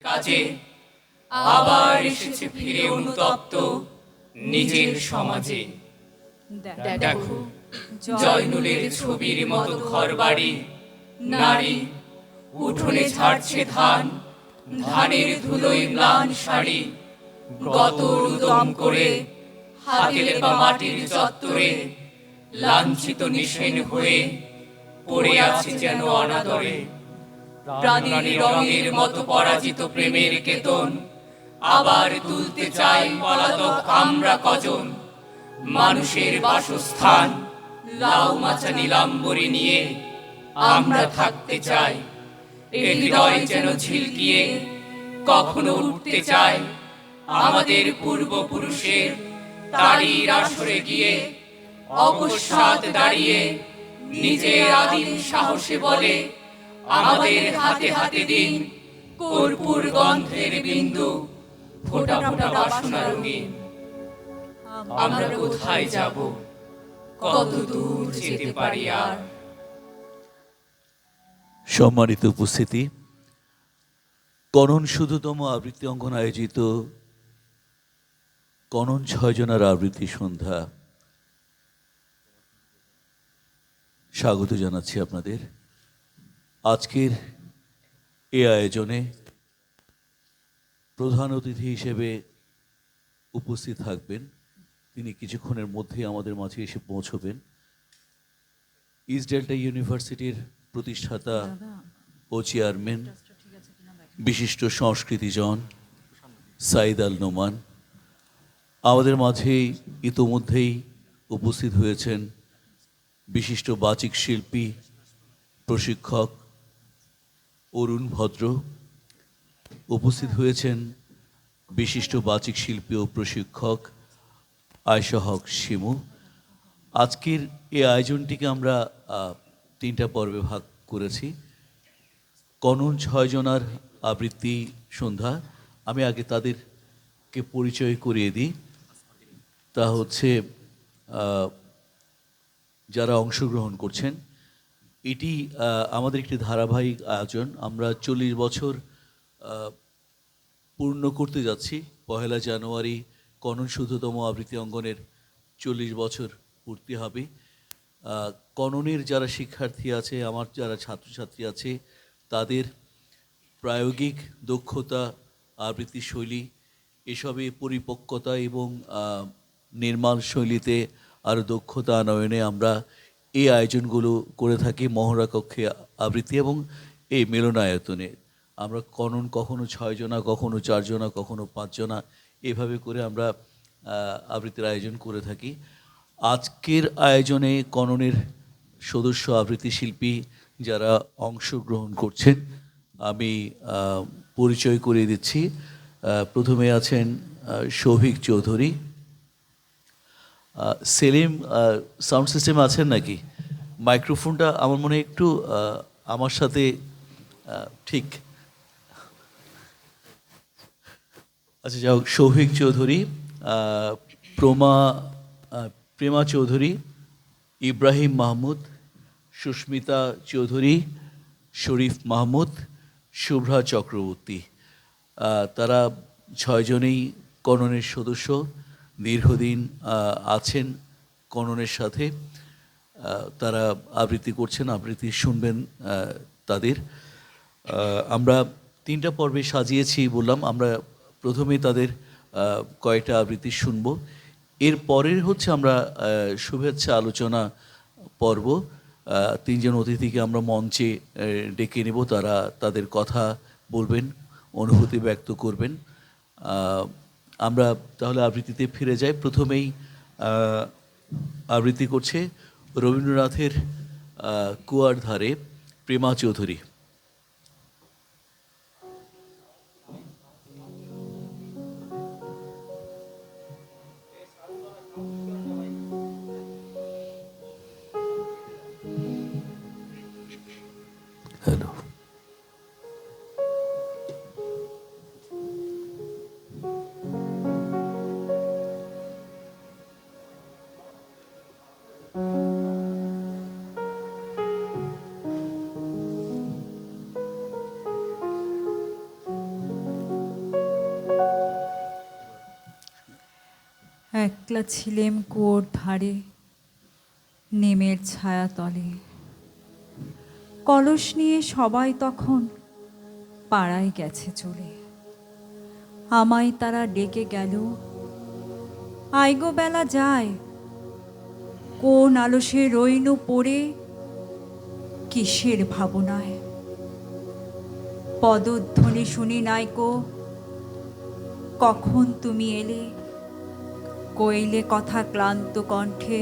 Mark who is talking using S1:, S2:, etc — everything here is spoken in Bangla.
S1: কাজে আবার এসেছে ফিরে অনুতপ্ত নিজের সমাজে। দেখো জয়নুলের ছবির মতো ঘর বাড়ি, নারী উঠোনে ছাড়ছে ধান, ধানের ধুলোয় ম্লান শাড়ি, গত উদম করে হাতে লেপা মাটির চত্বরে লাঞ্ছিত নিশেন হয়ে পড়ে আছে যেন অনাদরে। প্রাণীর রঙের মতো পরাজিত প্রেমের কেতন আবার তুলতে চাই পলাতক আমরা কজন। মানুষের বাসস্থান লাউ মাচা নীলাম্বরী নিয়ে আমরা থাকতে চাই। এ হৃদয় যেন ঝিলকিয়ে কখনো উঠতে চায় আমাদের পূর্বপুরুষের তারির আসরে গিয়ে। অকস্মাৎ দাঁড়িয়ে নিজের আদিম সাহসে বলে, আমাদের হাতে হাতে দিন কর্পূর গন্ধের বিন্দু, ফোঁটা ফোঁটা বাসনা রঙিন। আমরা কোথায় যাব, কত দূর যেতে পারি আর।
S2: সম্মানিত উপস্থিতি, কনন শুদ্ধতম আবৃত্তি অঙ্গন আয়োজিত কনন ৬ জনের আবৃত্তি সন্ধ্যা স্বাগত জানাচ্ছি আপনাদের। আজকের এ আয়োজনে প্রধান অতিথি হিসেবে উপস্থিত থাকবেন, তিনি কিছুক্ষণের মধ্যেই আমাদের মাঝে এসে পৌঁছবেন। ইস্ট ডেল্টা ইউনিভার্সিটির প্রতিষ্ঠাতা ও চেয়ারম্যান বিশিষ্ট সংস্কৃতিজন সাইদ আল নোমান। আমাদের মাঝে ইতোমধ্যেই উপস্থিত হয়েছেন বিশিষ্ট বাচিক শিল্পী প্রশিক্ষক অরুণ ভদ্র, উপস্থিত হয়েছেন বিশিষ্ট বাচিক শিল্পী ও প্রশিক্ষক আয়শা হক শিমু। আজকের এই আয়োজনটিকে আমরা 3টা পর্বে ভাগ করেছি। কনন ৬ জনার আবৃত্তি সন্ধ্যা, আমি আগে তাদেরকে পরিচয় করিয়ে দিই। তা হচ্ছে যারা অংশগ্রহণ করছেন, এটি আমাদের একটি ধারাবাহিক আয়োজন। আমরা 40 বছর পূর্ণ করতে যাচ্ছি। 1 জানুয়ারি কনন শুদ্ধতম আবৃত্তি অঙ্গনের 40 বছর পূর্তি হবে। কননের যারা শিক্ষার্থী আছে, আমার যারা ছাত্রছাত্রী আছে, তাদের প্রায়োগিক দক্ষতা, আবৃত্তি শৈলী, এসবে পরিপক্কতা এবং নির্মাণ শৈলীতে আরও দক্ষতা আনয়নে আমরা এই আয়োজনগুলো করে থাকি। মহড়া কক্ষে আবৃত্তি এবং এই মিলনায়তনে আমরা কনন কখনো 6 জনা, কখনো 4 জনা, কখনো 5 জনা, এভাবে করে আমরা আবৃত্তির আয়োজন করে থাকি। আজকের আয়োজনে কননের সদস্য আবৃত্তি শিল্পী যারা অংশগ্রহণ করছেন, আমি পরিচয় করিয়ে দিচ্ছি। প্রথমে আছেন শৌভিক চৌধুরী। সেলিম, সাউন্ড সিস্টেম আছেন নাকি? মাইক্রোফোনটা আমার মনে হয় একটু আমার সাথে ঠিক। আচ্ছা, যাও। শৌভিক চৌধুরী, প্রেমা চৌধুরী, ইব্রাহিম মাহমুদ, সুস্মিতা চৌধুরী, শরীফ মাহমুদ, শুভ্রা চক্রবর্তী। তারা 6 জনেই কননের সদস্য, দীর্ঘদিন আছেন কননের সাথে। তারা আবৃত্তি করছেন, আবৃত্তি শুনবেন তাদের। আমরা 3টা পর্বে সাজিয়েছি বললাম। আমরা প্রথমে তাদের কয়েকটা আবৃত্তি শুনব। এর পরের হচ্ছে আমরা শুভেচ্ছা আলোচনা পর্ব। 3 জন অতিথিকে আমরা মঞ্চে ডেকে নেব, তারা তাদের কথা বলবেন, অনুভূতি ব্যক্ত করবেন। আমরা তাহলে আবৃত্তিতে ফিরে যাই। প্রথমেই আবৃত্তি করছে রবীন্দ্রনাথের কুয়ার ধারে প্রেমা চৌধুরী। হ্যালো।
S3: একলা ছিলেম কুয়োর ধারে, নিমের ছায়া তলে। কলস নিয়ে সবাই তখন পাড়ায় গেছে চলে। আমায় তারা ডেকে গেল, আইগো বেলা যায়, কোন আলসে রইনু পড়ে, কিসের ভাবনায়। পদধ্বনি শুনি নাইকো, কখন তুমি এলে, কইলে কথা ক্লান্ত কণ্ঠে,